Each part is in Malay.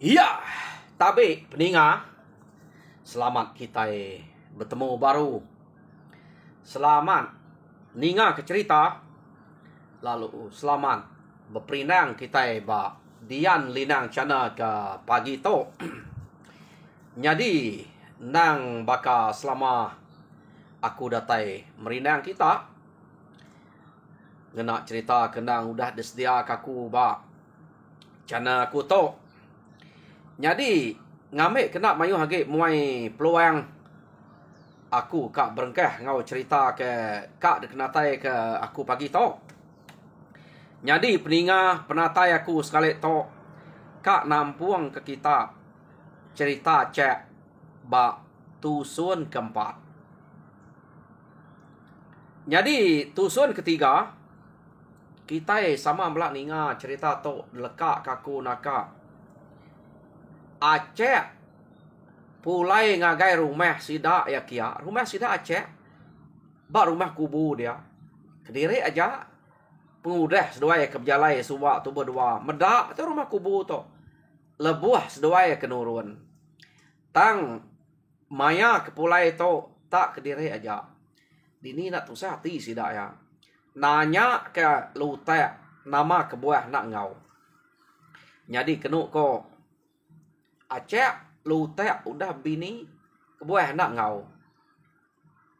Iya, tapi peninga, selamat kita bertemu baru. Selamat ninga ke cerita. Lalu selamat berperinang kita ba dian linang cana ke pagi to. Jadi nang baka selama aku datai merinang kita. Ngena cerita kenang udah disediak aku ba cana aku to. Jadi ngambil kena mayu hage muai peluang aku kak berengkah ngau cerita ke kak dekenatai ke aku pagi to. Jadi peninga penatai aku sekali to kak nampuang ke kita cerita cek ba tusun keempat. Jadi tusun ketiga kita sama belak ninga cerita to lekak kaku nakak Aceh pulai ngagai rumah sida ya kia. Rumah sida Aceh. Ba rumah kubu dia. Kediri aja. Pengudah seduai ke berjalai suwa tu berdua. Medak tu rumah kubu tu. Lebuah seduai ke nurun. Tang maya ke pulai tu tak kediri aja. Dini nak tu sati sida ya. Nanya ke lutek nama kebuah nak ngau. Jadi kenu ko Aceh lutek udah bini kebuah nak ngau.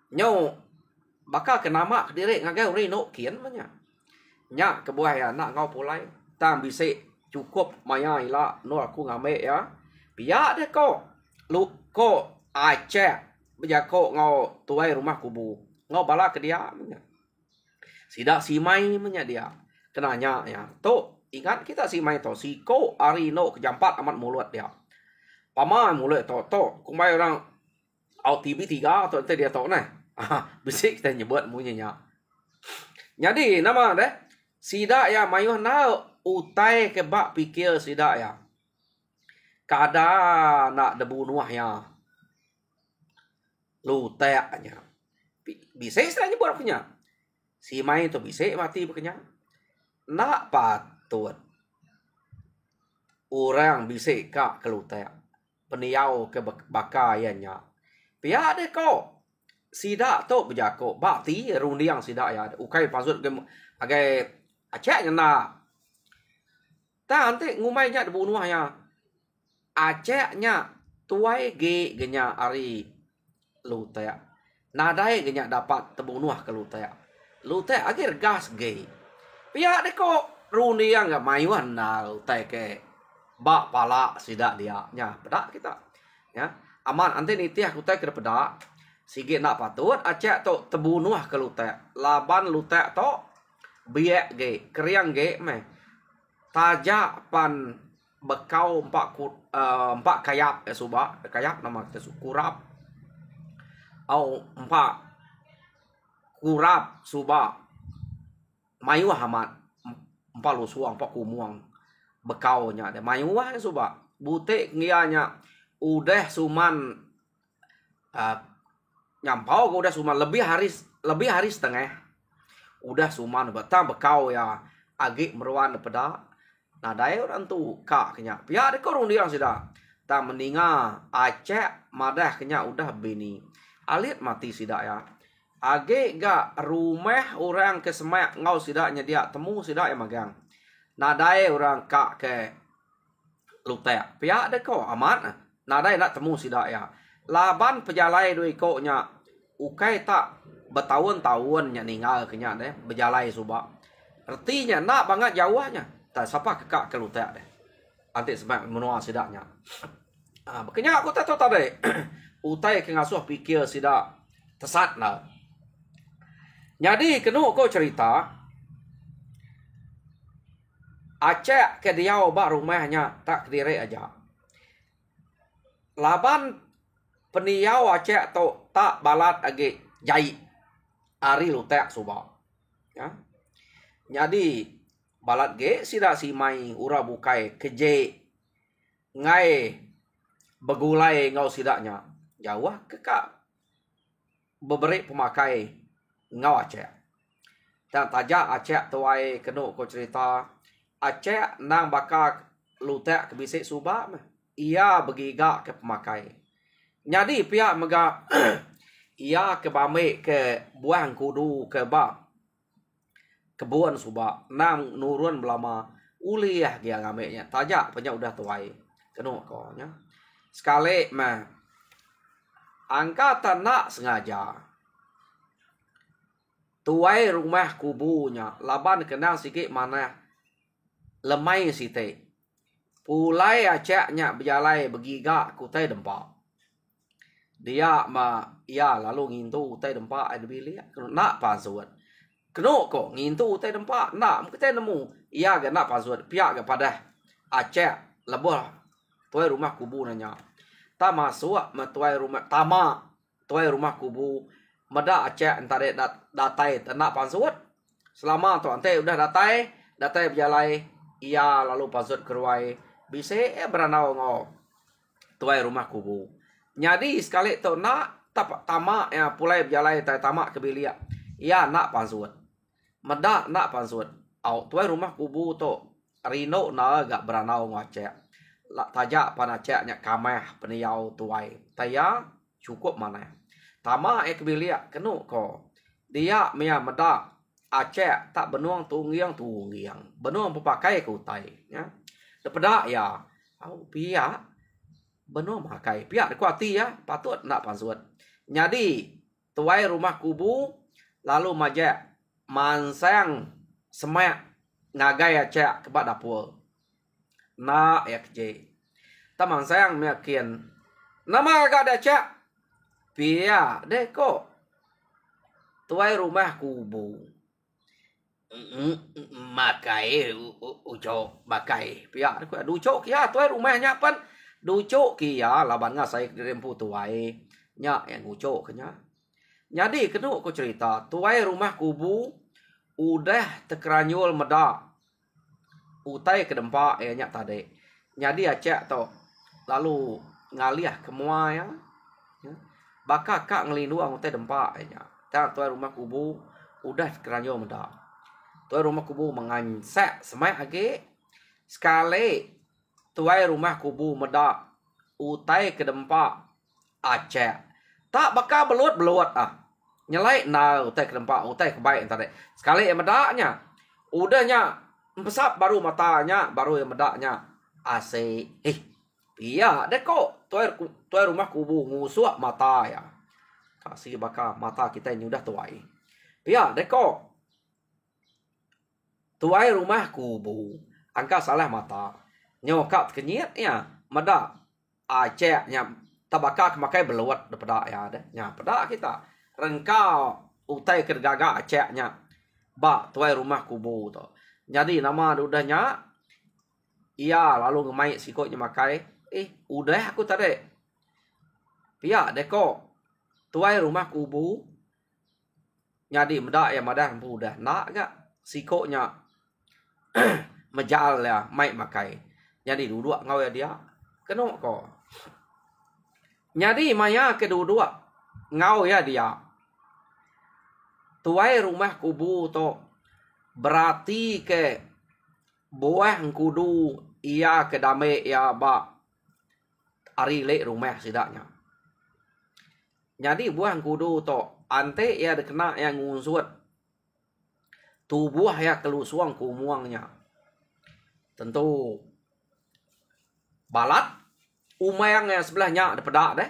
Nyau bakal ke nama kediri ngagai uri no kian banyak. Nyak kebuah ya nak ngau pulai. Tam bisik cukup maya ila no aku ngame ya. Biar deh ko. Lu ko Aceh beja ko ngau tuai rumah kubu. Ngau bala ke dia banyak. Sidak simai banyak dia. Kenanya ya. To ingat kita simai to. Si ko ari no kejampat amat mulut dia. Paman mulai to kumai orang out TV 3 atau nanti dia tahu nah. Bisik kita nyebut munyanya. Jadi nama deh sida ya mayuh na utai ke bak pikir sida ya. Kada nak debu nuah ya. Luteknya. Bisik saya nyebut punya. Si mai tu bisik mati bekenya. Nak patut. Orang bisik kak kelutek. Peniau ke bakaiannya. Pihak deh kau. Sida tu berjako. Bakti rundiang sida ya. Ukai pasut ke agai Aceh nyena. Tak nanti ngumainya debu nuah ya. Acehnya tuai ge genya ari lutek. Nadai genya dapat tebu nuah ke lutek. Lutek akhir gas ge. Pihak deh kau rundiang ga mayuan na lutek ke. Bak pala sidak dia nya pedak kita ya aman ante nitiah kutai ke pedak sige nak patut Aceh to tebu nuah ke lutek laban lutek to biek ge kriang ge meh tajak pan bekau empat kayap suba kayap nama kita kurap au empat kurap suba mayu hamat empat lusuang empat kumuang bekaunya deh mayuah suba butik ngianya udah suman nyampau ke udah suman lebih hari setengah udah suman betang bekau ya agik meruan peda nah daya orang tu kak kenya pihak de korun dia sudah tak mendinga Aceh madah kenya udah bini alit mati sidak ya agik gak rumah orang ke semak ngau sidaknya dia temu sidak ya magang nadai orang kak ke lutek. Pihak deh kok amat. Nadai nak temu sidak ya. Laban pejalai doi koknya. Ukai tak bertahun-tahun nya ninggal kenya deh. Berjalai subak. Artinya nak banget jauhnya. Tak siapa ke kak ke lutek deh. Nanti sebab menua sidaknya. Bekenya aku tak tahu tadi. Utai ke ngasuh pikir sidak. Tesat lah. Jadi kenu kau cerita. Aceh ke dia obak rumahnya tak kediri aja. Laban peniau Aceh tu tak balat lagi jai. Ari lutek subak. Ya. Jadi balat ge sida simai ura bukai keje. Ngai begulai ngau sidaknya. Jauh ke kak beberik pemakai ngau Aceh. Dan tajak Aceh tuai kenu ko cerita Aceh nang bakal lutek ke bisik subak mah. ia bergigak ke pemakai. Jadi pihak mega ia ke bamik ke buang kudu ke ba kebun subak nang nurun belama uliah dia ngameknya tajak punya udah tuai kena ko nya sekali mah angkatan nak sengaja tuai rumah kubunya laban kenang sikit mana lemai site pulai acaknya berjalai bergigak kutai dempak dia ma ia lalu ngintu tai dempak ada bilik nak pasut kena ko ngintu tai dempak nak kita nemu ia ga nak pasut pihak kepada acak lebuh tuai rumah kubu nanya ta masuk metuai rumah tama tuai rumah kubu meda acak antare datai nak pasut selama tu ante udah datai berjalai ia lalu pasut keruai bisa beranau ngo tuai rumah kubu. Jadi sekali tu nak tamak ya pulai berjalai tai tamak ke bilik. Ya nak pansut. Medak nak pansut. Au tuai rumah kubu tu rino na gak beranau ngacek. Lak tajak panaceknya kameh peniau tuai. Taya cukup mana. Tamak ke bilik kenu ko. Dia mia medak acek tak benuang tungiang. Benuang pepakai ke utai ya. Depedak ya. Au pihak benar makai pihak kuati ya patut nak pansut. Jadi tuai rumah kubu lalu majak mansang semak ngagai acak kebat dapur. Nak ya keje. Taman sayang meyakin nama agak ada acak. Pihak deko tuai rumah kubu. Makai ucok makai pihak deko ducok ya tuai rumahnya pan ducuk kia laban ngasai rempu tuai nya yang ngucuk kenya. Jadi kenu aku cerita tuai rumah kubu udah tekeranyul meda utai ke dempak nya tadi. Jadi acak to lalu ngaliah ke mua ya. Baka kak ngelinduang utai dempak nya. Ta tuai rumah kubu udah tekeranyul meda. Tuai rumah kubu mengansak semai age sekali tuai rumah kubu meda utai ke dempak acek tak bakal belut ah nyelai na utai ke dempak utai ke baik tadi sekali yang medaknya udahnya pesap baru matanya baru yang medaknya AC iya deko tuai rumah kubu ngusuak mata ya kasih bakal mata kita ini udah tuai iya deko tuai rumah kubu angka salah mata nyokap kenyit ya meda aceknya tabaka kemakai beluat daripada ya deh nya pada kita rengkau utai kergaga aceknya ba tuai rumah kubu tu jadi nama udahnya ia lalu ngemai sikotnya makai udah aku tadi pihak deko tuai rumah kubu jadi meda ya meda udah nak gak sikotnya majal ya mai makai jadi duduk ngau ya dia kena ko. Jadi maya kedua ngau ya dia. Tuai rumah kubu to berarti ke buah kudu ia kedame ya ba ari le rumah sidaknya. Jadi buah kudu to ante ya kena yang ngunsut tubuh ya kelusuang kumuangnya. Tentu balat umayang yang sebelahnya ada pedak deh.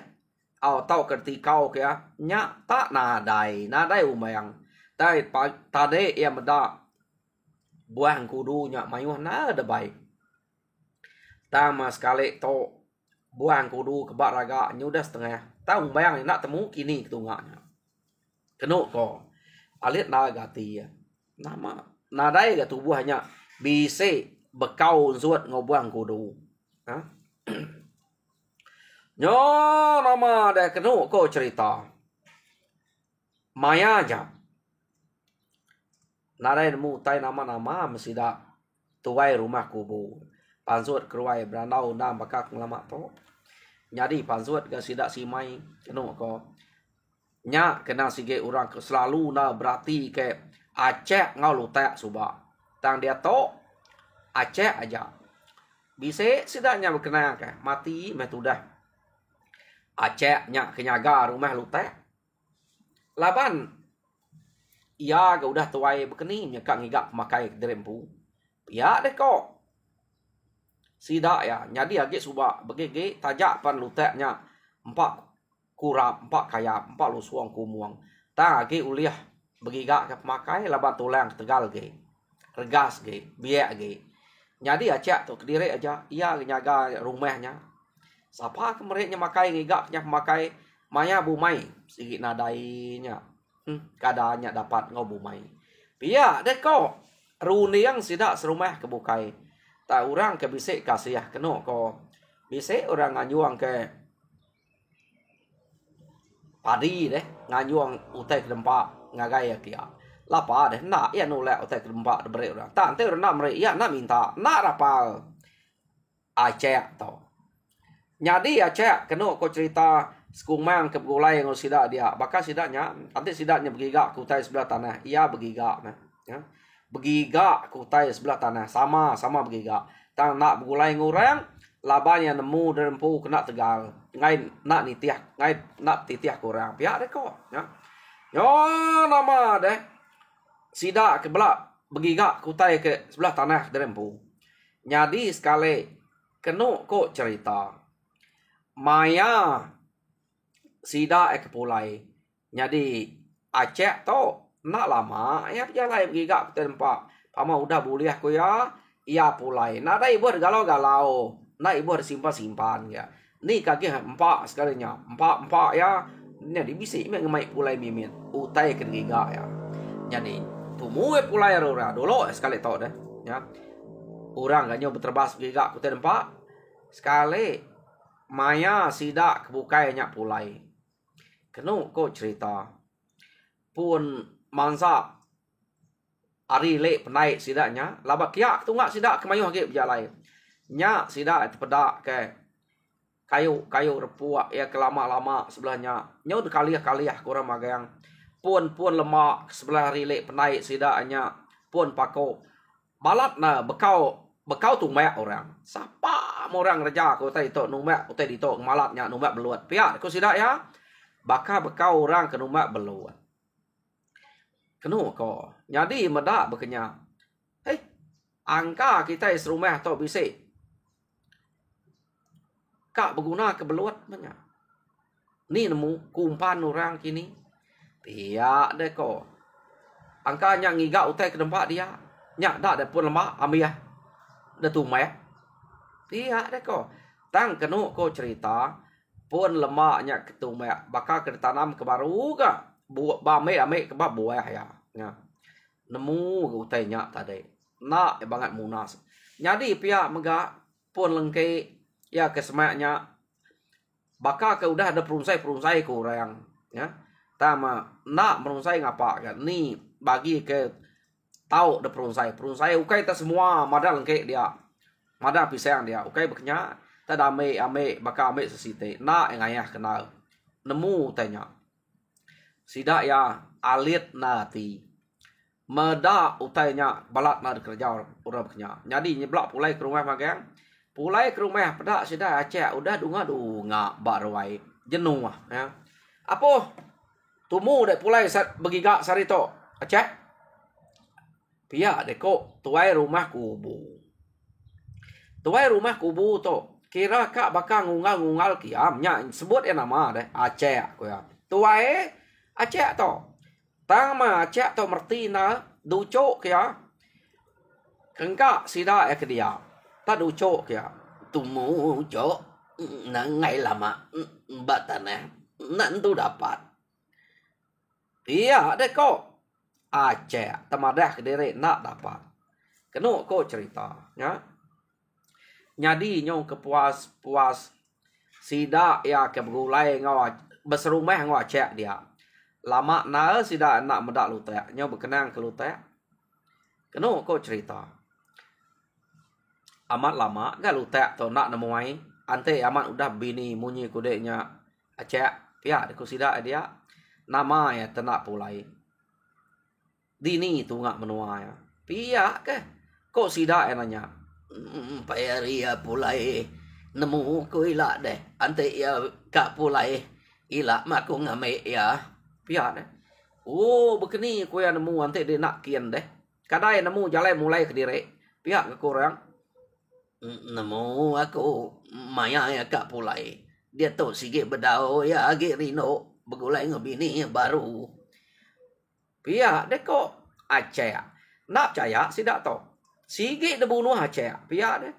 Au tahu ketika ya nya tak nadai umayang. Tadi yang medak buah kudunya mayuh na ada baik. Tama sekali to buah kudu kebak raga nyudah setengah. Tahu umayang nak temu kini ketungaknya. Kenu ko alit na gati ya. Nama nadai ga tubuhnya bisa bekau zuat ngobuang kudu. Ha? Nyo nama dah kenu ko cerita. Maya aja. Narai nemu tai nama-nama mesti dak tuai rumah kubu. Pansut keruai beranau nam bakak lama to. Jadi pansut ga sidak simai kenu ko. Nya kena sige orang selalu na berarti ke acek ngau lutak subak. Tang dia to acek aja. Bisik sidaknya berkenaan ke mati metudah. Acek nya kenyaga rumah lutek. Laban ia ke udah tuai berkeni nya kak ngigak pemakai derempu. Ya deh kok. Sidak ya nyadi agi subak begege tajak pan luteknya empat kurap empat kaya empat lusuang kumuang. Ta agi uliah begigak ke pemakai laban tulang tegal ge. Regas ge, biak ge. Jadi acak tu kediri aja ia nyaga rumahnya. Siapa kemereknya makai ngigaknya pemakai maya bumai sigi nadainya. Kadanya dapat ngau bumai. Pia deh kok runiang sidak serumah kebukai. Tak orang ke bisik kasih kena ko. Bisik orang nganyuang ke padi deh, nganyuang utai kedempak ngagai kia. Lapa deh nak ya nolak utai kedempak debere orang. Tak ante orang nak mereka ya nak minta, nak rapal. Acek to. Jadi acek kena ko cerita sekumang ke gulai ngol sidak dia. Bakal sidaknya, nanti sidaknya begigak ke utai sebelah tanah. Ia begigak nah. Ya. Begigak kutai sebelah tanah sama begigak. Tang nak begulai ngurang labanya nemu derempu kena tegal. Ngai nak nitiah, ngai nak titiah kurang. Pihak deh kok, ya. Yo nama deh. Sidak ke belak begigak kutai ke sebelah tanah derempu. Jadi sekali kena kok cerita. Maya sidak ke pulai. Jadi acek to nak lama ya berjalan begigak tempat pama udah buliah ko ya ia pulai nak ibu galau-galau nak ibu simpan ya ni kaki empat sekalinya empat ya ni dibisi mengemai pulai mimin utai ke gigak ya jadi tumu pulai ora dulu sekali tau dah ya orang ganyo berterbas gigak ku tempat sekali maya sidak kebukai nyak pulai kenu ko cerita pun mangsa ari le penai sidaknya laba kiak tunggak sidak kemayuh ge berjalai nya sidak pedak ke kayu repuak ya kelama-lama sebelahnya nyo kaliah kurang magang pun lemak sebelah rile penai sidaknya pun pako balat na bekau tumbak orang sapa orang reja ko tai to numbak utai di to malatnya numbak beluat pia ko sidak ya baka bekau orang ke numbak beluat kenu ko jadi medak bekenya hei angka kita serumah to bisik kak berguna ke beluat banyak ni nemu kumpan orang kini tiak deh ko angkanya ngigak utai ke tempat dia nyak dak ada pun lemak ambiah dah tumai tiak deh ko tang kenu ko cerita pun lemaknya ketumai bakal ke tanam ke baru ka buat ame ke bab buah ya nemu ke utai nyak tadi nak banget munas jadi pihak megak pun lengke ya kesemaknya bakal ke udah ada perungsai kurang ya tama nak perungsai ngapa kan ni bagi ke tahu ada perungsai ukai ta semua mada lengke dia mada pisang dia ukai beknya ta ame bakal ame sesite nak yang ayah kenal nemu tanya sidak ya alit nati meda utainya balat na kerja orang beknya jadi nyeblak pulai ke rumah magang pulai ke rumah pedak sidak aceh udah dunga barwai jenuh ya apa tumu dek pulai begigak sarito aceh pia deko tuai rumah kubu to kira kak bakal ngungal kiamnya sebut ya nama deh aceh ko ya tuai aceh to tama aceh to mertina duco kya kengka sida ya ke dia ta duco kya tumu cok nangai lama batana nan tu dapat iya deh kok aceh temadah kedere nak dapat kenu ko cerita ya nyadi nyong kepuas sida ya ke berulai ngawa beserumah ngawa aceh dia lama na sida nak medak lutek nyo berkenang ke lutek kenu ko cerita amat lama ga lutek to nak nemuai ante amat udah bini munyi kudeknya aceh pihak deku sida dia nama ya tenak pulai dini tu ngak menua ya pihak ke kok sida nanya Paya pulai nemu ko ila deh ante ya kak pulai ila maku ngame ya Pihak deh. Oh, begini ko yang nemu ante dia nak kian deh. Kadai nemu jalan mulai ke diri. Pihak ke korang. nemu aku maya ya kak pulai dia tu sige bedau ya agi rino begulai ngebini baru Pihak deh kok Aceh. Nak percaya sidak tahu. Sige de bunuh Aceh. Pihak deh.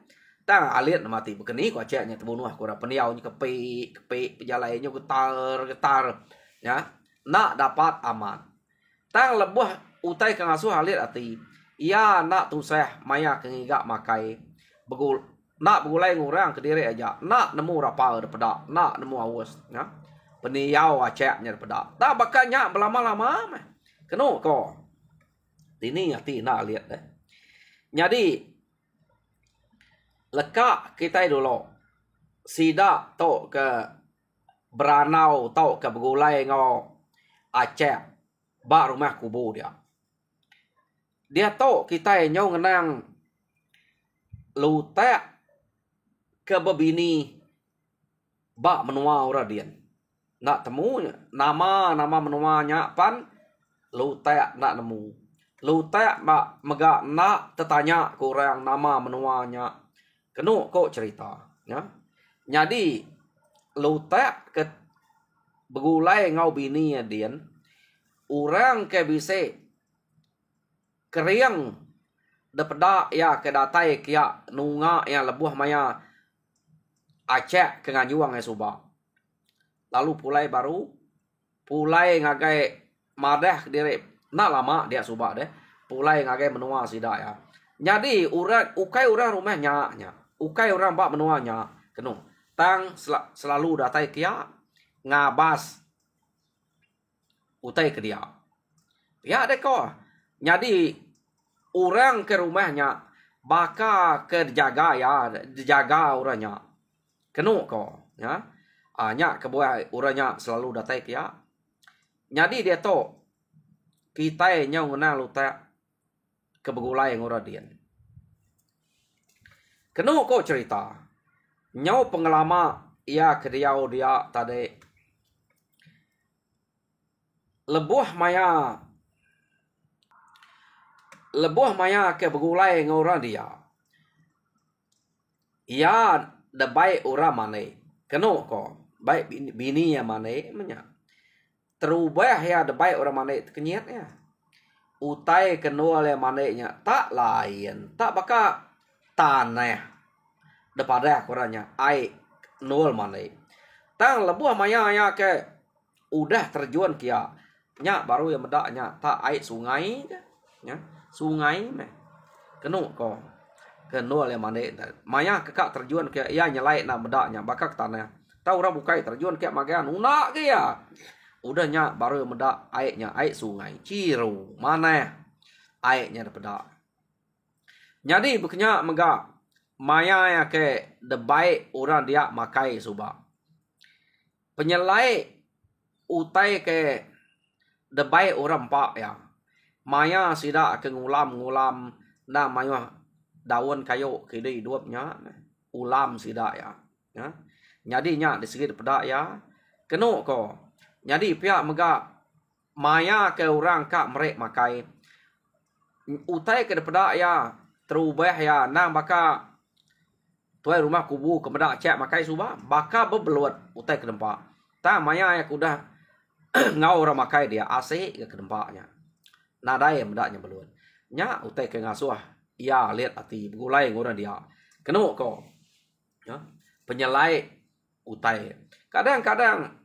Tang alit mati begini ko Acehnya terbunuh korang peniaunya kepe pejalannya getar ya. Nak dapat aman. Tang lebuh utai kang asuh alit ati. Ia nak tuseh maya kengigak makai. Nak begulai ngurang ke diri aja. Nak nemu rapal daripada. Nak nemu awas. Ya. Peniau Acehnya daripada. Tak bakanya berlama-lama mah. Keno ko. Ini hati nak lihat deh. Jadi lekak kita dulu. Sidak tok ke beranau tok ke begulai ngau Aceh. Bak rumah kubu dia. Dia tok kita nyau ngenang lutek ke bebini bak menua ora dian. Nak temu nama menuanya pan lutek nak nemu. Lutek mak megak nak tertanya kurang nama menuanya. Kenu kok cerita. Ya. Jadi lutek ke begulai ngau bini ya dian. Orang ke bisa keriang daripada ya ke datai kia nunga yang lebuh maya Aceh ke nganyuang ya subak. Lalu pulai baru. Pulai ngagai madah diri. Nak lama dia subak deh. Pulai ngagai menua sidak ya. Jadi ukai orang rumahnya. Ukai orang bak menuanya. Kenu. Tang selalu datai kia. Ngabas. Utai ke dia. Ya deh kau. Jadi orang ke rumahnya. Baka ke jaga ya. Jaga orangnya. Kenu kau. Ya. Nyak ke buah orangnya selalu datai kia. Jadi dia tu. Kita nyau ngenal lutak kebegulai ngora dian. Kenu kok cerita. Nyau pengelama ia kediau dia tadi. Lebuh maya ke begulai ngora dia. Ia da baik ora mane. Kenu kok. Baik bini ya mane menyak. Terubah ya debai orang mana kenyat ya. Utai kenal yang mananya tak lain. Tak bakal tanah. Daripada kurangnya. Ai nol mana. Tang lebuh maya ya ke. Udah terjun kia. Nya baru yang medaknya. Tak air sungai. Ya. Sungai meh. Kenuk ko. Kenal yang mana. Maya kekak terjun kia. Ya nyelai na medaknya. Bakal ke tanah. Tahu orang bukai terjun kia magian. Unak kia. Udahnya baru medak airnya air sungai Ciru mana airnya daripada. Jadi bukannya megak maya ya ke debai orang dia makai subak. Penyelai utai ke debai orang pak ya. Maya sida ke ngulam na maya daun kayu kiri duapnya ulam sida ya. Ya. Jadi nya di segi daripada ya. Kenu ko. Jadi pihak megak maya ke orang kak merek makai. Utai ke daripada ya terubah ya nang baka tuai rumah kubu kemedak cek makai subah baka bebeluat utai ke tempat. Ta maya ya kudah ngau orang makai dia asik ke tempatnya. Nadai medaknya beluat. Nya utai ke ngasuh ya lihat hati begulai ngorang dia. Kenu ko. Ya. Penyelai utai. Kadang-kadang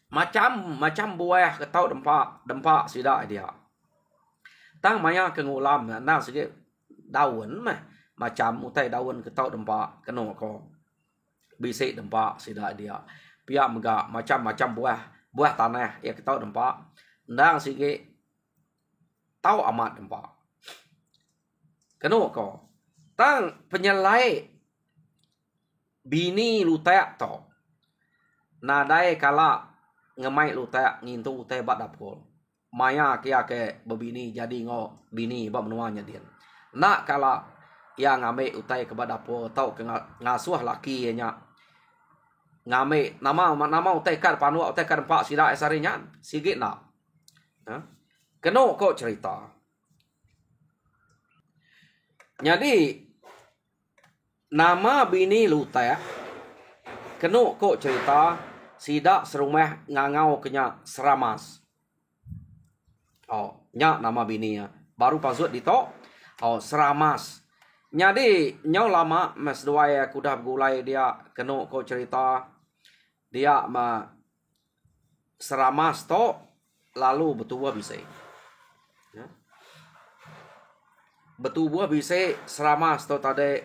macam buah ke tau dempak sidak dia. Tang maya ke ngulam na sikit daun mah macam utai daun ke tau dempak keno ko. Bisik dempak sidak dia. Pihak megak macam buah tanah ya ke tau dempak. Ndang sikit tau amat dempak. Keno ko. Tang penyelai bini lutak to. Nadai kala ngemai lutak ngintu utai bat dapur. Maya kia ke bebini jadi ngo bini bab menuanya dia. Nak kala ia ngame utai kepada po tau ke ngasuh laki nya ngame nama utai kar panua utai kar empat sida esarinya sigit nak keno ko cerita. Jadi nama bini lutai keno ko cerita sida serumah ngangau kenya Seramas. Nya nama bininya baru pasut dito Seramas. Jadi nyau lama mas dua aku dah gulai dia keno ko cerita dia Seramas to lalu betua bisa. Betua bisa Seramas to tadi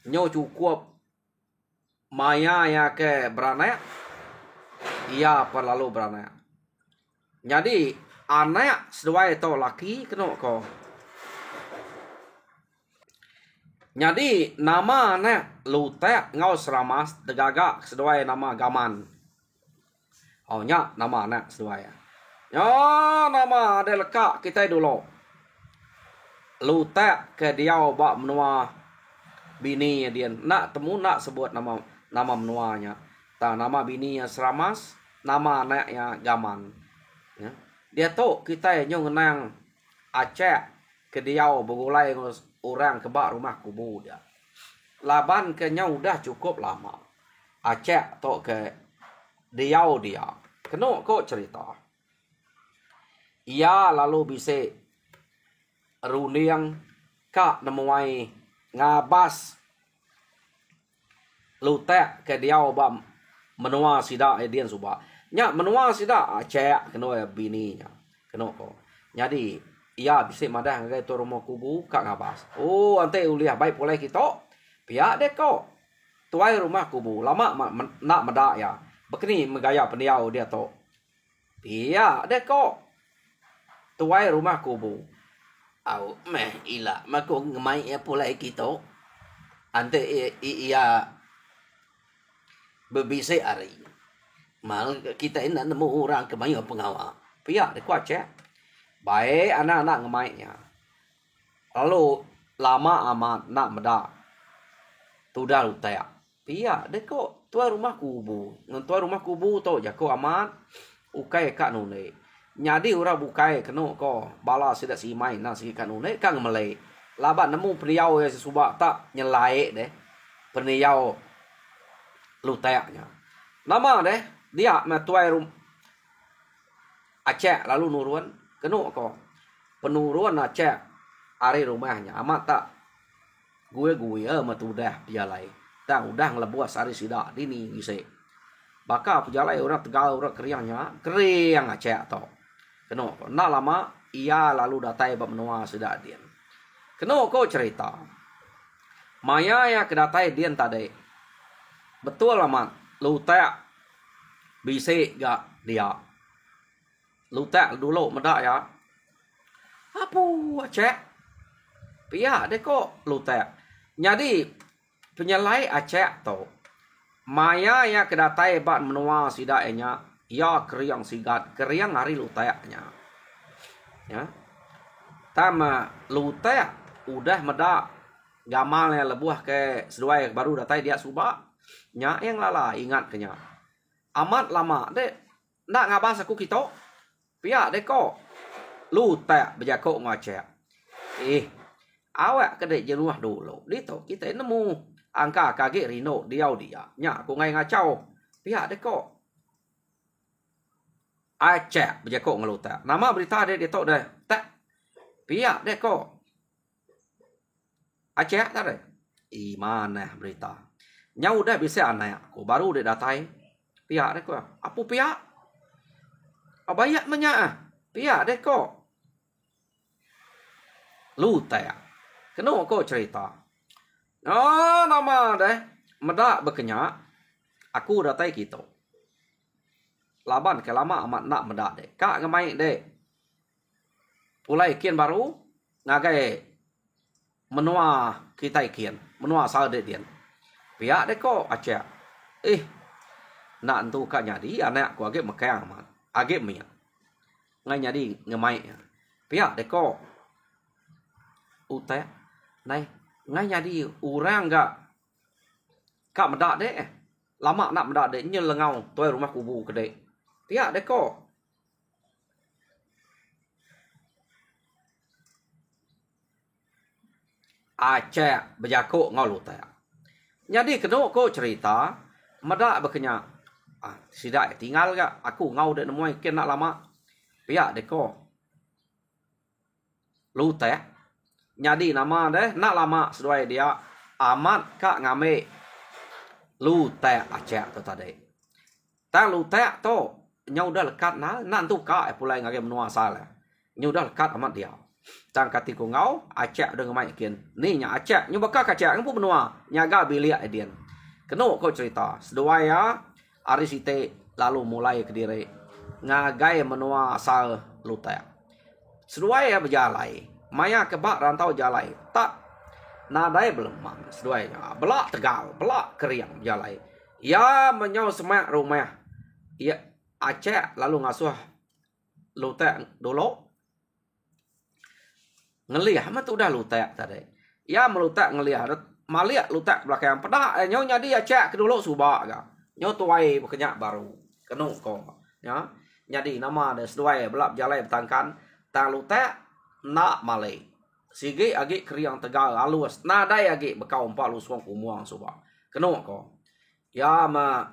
nyau cukup maya ya ke beranak ia perlalu beranak. Jadi anak sedua itu laki kena ko. Jadi nama anak lutek ngau Seramas degaga sedua nama Gaman. Nya nama anak sedua ya. Nama ada lekak kita dulu. Lutek ke dia bak menua bini dia nak temu nak sebut nama menuanya. Nama bininya Seramas, nama anaknya Gaman. Ya. Dia tu kita yang ngenang Aceh ke dia bergulai orang kebak rumah kubu dia. Laban ke nyau dah cukup lama. Aceh tu ke dia. Kena kok cerita. Ia lalu bisa ruliang kak nemuai ngabas lutek ke dia bak menua sida edian suba. Nya menua sida Aceh kena bininya. Kena ko. Jadi ia bisa madah ngai to rumah kubu kak ngabas. Ante uliah baik boleh kita. Pihak dek ko. Tuai rumah kubu lama nak medak ya. Bekini megaya pendiau dia to. Pihak dek ko. Tuai rumah kubu. Ila mako ngemai ya pulai kita. Ante ia berbisa hari. Mal kita ini nemu orang kemayu pengawal. Pihak dek ko Aceh. Baik anak-anak ngemainya. Lalu lama amat nak medak. Tudah lutai. Pihak dek ko tuai rumah kubu. Tuai rumah kubu to jako amat ukai kak nune. Nyadi orang bukai kena ko bala sidak si main na si kanune kang melai. Laban nemu priau ya subak tak nyelai deh. Priau lutayaknya. Nama deh dia metuai Aceh lalu nuruan kena ko. Penuruan Aceh ari rumahnya amat tak gue metudah pialai. Tak udah ngelebuas ari sidak dini gise. Baka pialai orang Tegal orang keriang Aceh to. Kena nak lama ia lalu datai bab menua sudah dia. Kena ko cerita. Maya ya kedatai dia tadi. Betul amat. Lutek bisi gak dia. Lutek dulu medak ya. Apa Aceh? Pihak dek ko lutek. Jadi penyelai Aceh tu. Maya ya kedatai bab menua sudah enya. Ya keriang sigat, keriang hari lutayaknya. Ya. Tama lutayak udah medak gamalnya lebuah ke seduai baru datai dia subak. Nya yang lala ingat kenya. Amat lama dek nak ngabas aku kita. Pihak dek ko lutayak berjakok ngacek. Awak kedek jenuah dulu. Dito kita nemu angka kage rino dia. Nya aku ngai ngacau. Pihak dek ko Aceh berjakok ngelutak. Nama berita dia tok dah. Tak. Pihak dek ko. Aceh tak deh. Mana berita. Nyau dah bisa anak aku. Baru dia datai. Pihak dek ko. Apa pihak? Abayat menya. Pihak dek ko. Lutak. Kena ko cerita. Nama deh. Medak berkenyak. Aku datai kita. Laban ke lama amat nak medak dek. Kak ngemai dek. Pulai kian baru. Ngagai menua kita kian. Menua sal dek dian. Pihak dek ko Aceh. Nak entu kak nyadi. Anak aku agak mekang amat. Agak minyak. Ngai nyadi ngemai. Pihak dek ko. Utek. Nai. Ngai jadi orang kak medak deh. Lama nak medak deh nyel lengau tuai rumah kubu kedai. Tiak deh kok. Aceh berjakuk ngau lu tak. Jadi kena ko cerita medak berkenyak. Sidak tinggal gak aku ngau dek nemuai ken nak lama. Piak deh ko. Lu tak. Jadi nama deh nak lama sesuai dia amat kak ngame lu tak Aceh tu tadi. Tang lu tak tu nyau dah lekat nak tu kak pulai ngake menua salah. Nyau dah lekat amat dia. Tang kati ko ngau Aceh dah ngamai ken. Ni nya Aceh nyu bakal Aceh ngu menua nyaga bilik edian. Keno ko cerita sesuai ya hari site lalu mulai ke diri ngagai menua asal lu tak. Sesuai ya berjalai. Maya kebak rantau jalai. Tak nadai belum mang. Seduanya. Belak Tegal. Belak Keriang jalai. Ya menyau semak rumah. Ya Aceh lalu ngasuh lutek dulu. Ngeliah mah tu dah lutek tadi. Ya melutek ngeliah. Maliak lutek belakang. Pedak nyau jadi Aceh ke dulu subak ga. Nyau tuai berkenyak baru. Kenu ko. Ya. Jadi nama ada seduai belak jalai bertangkan. Tang lutek nak malai. Sige agi Keriang Tegal alus. Nadai agi bekau empat lu suang kumuang subak. Kenu ko. Ya ma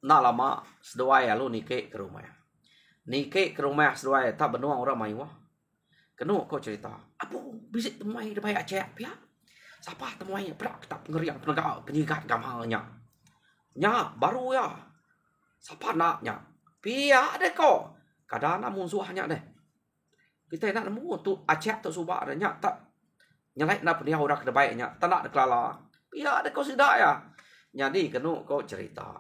nak lama seduai lu nike ke rumah. Nike ke rumah seduai tak benuang orang mai wah. Kenu ko cerita. Apa bisik temui depai Aceh pia. Siapa temui berak tak Keriang Tegal penyikat gamalnya. Nya baru ya. Siapa naknya? Pia deh ko. Kadang nak musuhnya deh. Kita nak nemu tu Aceh tu subak ada nyak tak nyalai nak dia orang ke baiknya tak nak kelala. Ya ada kau sidak ya. Jadi kenu kau cerita.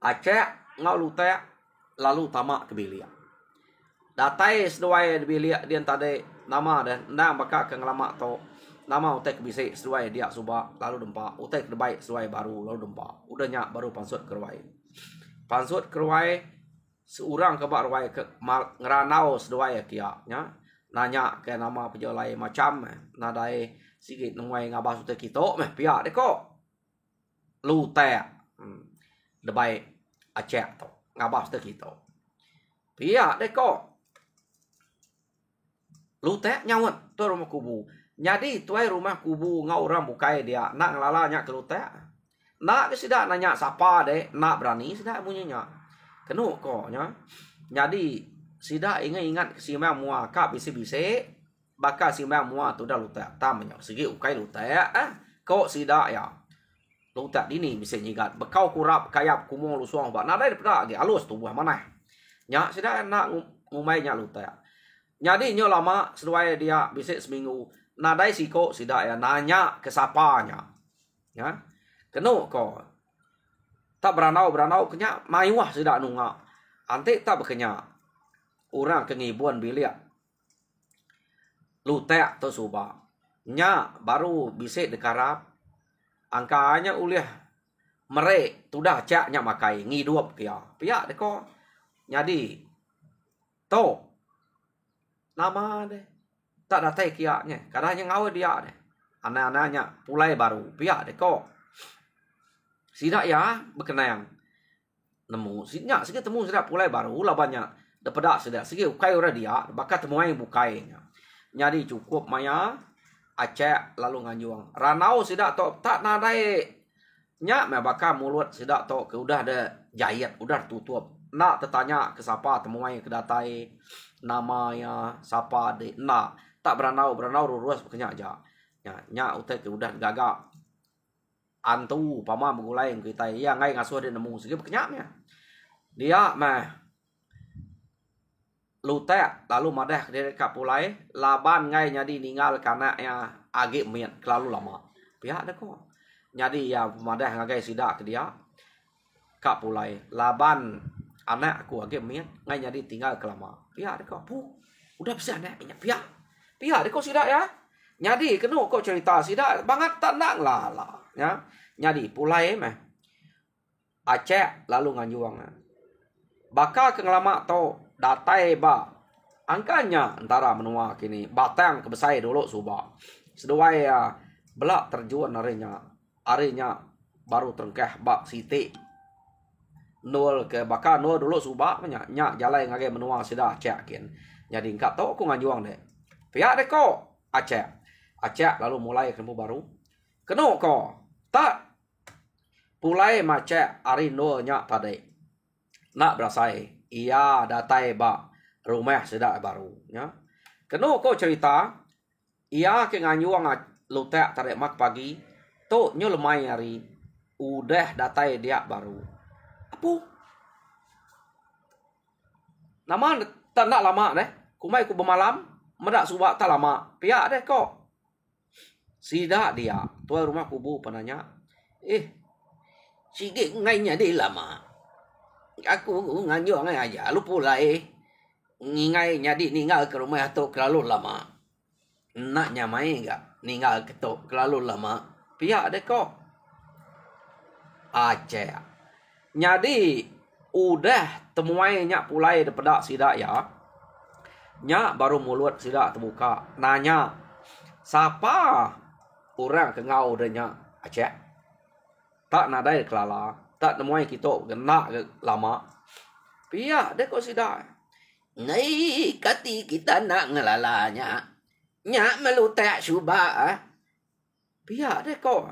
Aceh ngau lutek lalu tamak ke bilik. Datai seduai bilik dia tadi nama dan nang bakal ke ngelama tu. Nama utek bisik seduai dia subak lalu dempak. Utek ke baik seduai baru lalu dempak. Udah nyak baru pansut kerwai. Pansut kerwai seorang kebak ruai ke ngeranau seduai kia nya nanya ke nama pejolai macam nadai sikit nenguai ngabah sute kita meh pia de ko lu tak debai Aceh tu ngabah sute kita pia de ko lu tak nyawat tu rumah kubu jadi tuai rumah kubu ngau orang bukai dia nak ngelalanya ke lu tak nak ke sidak nanya siapa de nak berani sidak bunyinya kenu ko nya. Jadi sida ingat si mua ka bisi-bisi bakal si mua tu dah lutak tamnya segi ukai lutak ko sida ya. Lutak dini bisa nyigat bekau kurap kayap kumo lusuang ba nadai pada ge alus tubuh mana. Nya sida nak ngumai nya lutak. Jadi nyo lama sesuai dia bisa seminggu nadai siko sida ya nanya ke sapanya. Ya. Kenu ko tak beranau kenya maiwah sudah nunga. Ante tak berkenya. Orang kengibuan bilik. Lutek tu subak. Nya baru bisik dekarap. Angkanya uliah merek tu dah cak nya makai ngiduap kia. Pia deko. Jadi to nama deh. Tak datai kia nya. Kadang ngau dia deh. Anak-anaknya pulai baru. Pia deko. Sidak ya berkenang nemu sidak sikit temu sidak pulai baru lah banyak dapat sidak sikit ukai ora dia bakat temu yang bukainya. Jadi cukup maya Aceh lalu nganjuang ranau sidak tok tak nadai nya me bakal mulut sidak tok ke udah ada jayat udah tutup nak tertanya ke siapa temu yang kedatai namanya siapa de nak tak beranau lurus bekenya aja nya utai ke udah gagak antu pama mengulai kita ya ngai ngasuh dia nemu segi berkenyaknya dia mah lutek lalu madah dia kapulai laban ngai jadi ninggal karena ya agi mian kelalu lama pihak dah kok jadi ya madah ngai sidak ke dia kapulai laban anak aku agi mian ngai jadi tinggal kelama pihak dah kok pu udah bisa anak pihak dah kok sidak ya jadi kenu kok cerita sidak banget tak nak lah ya. Jadi pulai mah Aceh lalu nganjuang. Bakal ke ngelama to datai ba. Angkanya antara menua kini batang kebesai dulu subak. Seduai ya belak terjun arenya baru terengkeh bak siti nol ke baka nol dulu subak nya jalai ngage menua sida Aceh kin. Jadi engkak tahu aku ngajuang deh. Pihak deh ko Aceh lalu mulai ketemu baru. Keno ko tak pulai macet ari nol nya tadi. Nak berasai ia datai bak rumah sida baru ya. Keno ko cerita ia ke ngajuang lutek tarik mak pagi tu nyo lemai hari udah datai dia baru apa nama tak nak lama deh kumai ku bermalam medak subak tak lama pihak deh kok sida dia tuan rumah kubu penanya sige ngainya di lama aku nganyong aja lu pulai ngingai nyadi ninggal ke rumah tu terlalu lama nak nyamai enggak ninggal ketok terlalu lama pihak deh kok Aceh nyadi udah temuai nyak pulai daripada sida ya nyak baru mulut sida terbuka nanya siapa orang ke ngau denya Aceh tak nadai kelala tak temuai kita kena lama pihak deh kok sida nai kati kita nak ngelalanya nya melutek subak pihak deh kok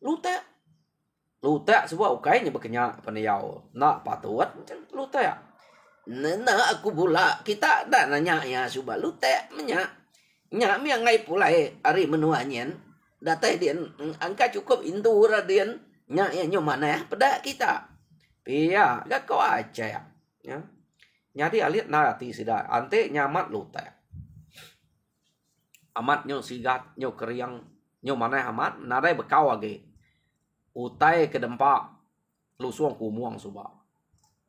lutek sebab ukainya berkenyak penayau nak patut lutek nena aku pula kita dah nanya ya subak lutek menya nya mi ngai pulai ari menuanyen datai dia angka cukup intu radien nya ya nyo mana pada kita pihak gak kau Aceh ya nyadi alit narati sida ante nyamat lutek amat nyo sigat nyo keriang nyo mana amat nadai bekau lagi utai ke dempak lusuang kumuang subak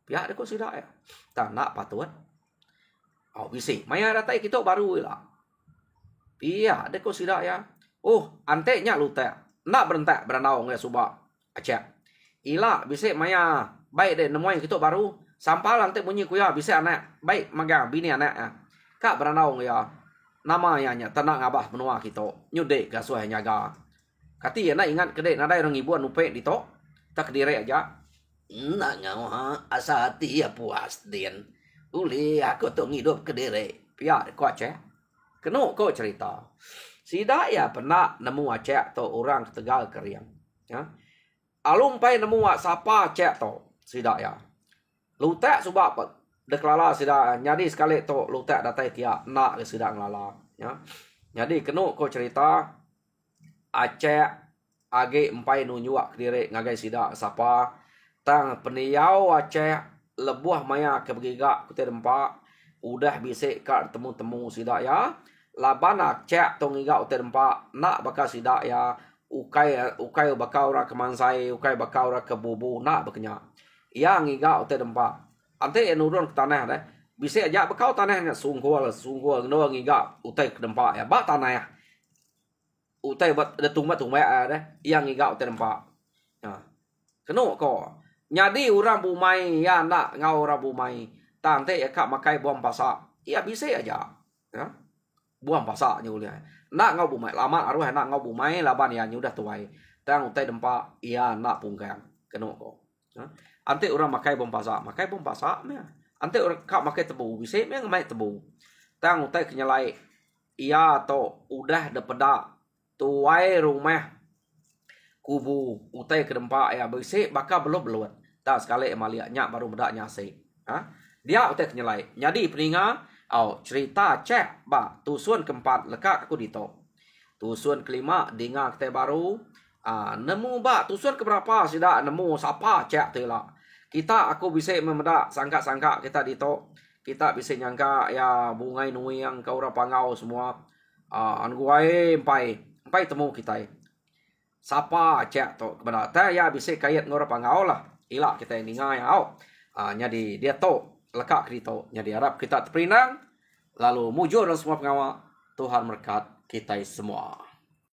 pihak deko sida ya tak nak patut bisi maya datai kita baru lah pihak deko sida ya ante nya lutek nak berentak beranau nge subak Aceh ila bisi maya baik deh nemuai kita baru sampal ante bunyi kuya bisi anak baik magang bini anak ya kak beranau ya nama nya tenang abah menua kita nyude gasuh nyaga kati ya nak ingat kedek nadai orang ibuan nupe di to tak kedire aja nak ngawa asa hati ya puas din uli aku tu hidup kedire pihak ko Aceh keno ko cerita sida ya pernah nemu Aceh to orang Tegal keriang ya alum pai nemu siapa Aceh to sida ya lutek subak deklala sida nyadi sekali to lutek datai kia nak sida nglala ya jadi keno ko cerita Aceh age empai nunyuak kediri ngagai sida sapa tang peniyau Aceh lebuah maya ke begigak kute dempak udah bisik ka temu-temu sida ya laban Aceh tong ngiga ute dempak nak bakal sida ya ukai bakau ra kemansai ukai bakau ra ke bubu nak bekenya ya ngiga ute dempak ante enurun ke tanah deh bisik aja bakau tanahnya sungguh no ngiga utai ke dempak ya ba tanah ya utai buat detung deh yang ngigau tempat ya keno ko nyadi orang bumai ya nak ngau orang bumai tante ya kak makai buang pasak iya bisa aja ya buang pasak nyulia nak ngau bumai lama arwah nak ngau bumai laban ya nyudah tuai tang utai tempat iya nak pungkang keno ko ya ante orang makai buang pasak ya ante orang kak makai tebu bisa me ngamai tebu tang utai kenyalai iya to udah depeda tuai rumah kubu utai ke dempak ya bersih bakal belum beluat tak sekali emalia nyak baru bedak nyase dia utai kenyalai jadi peninga cerita Aceh ba tusun keempat lekak aku dito tusun kelima dengar kita baru nemu ba tusun keberapa sida nemu siapa Aceh tu lah kita aku bisa memedak sangka kita dito kita bisa nyangka ya bungai nui yang kau ora pangau semua anguai empai temu kita sapa Aceh to kepada ta ya bisa kait ngora pangau lah ila kita ningai nyadi dia to lekak krito nyadi harap kita terperinang lalu mujur semua pengawa Tuhan berkat kita semua.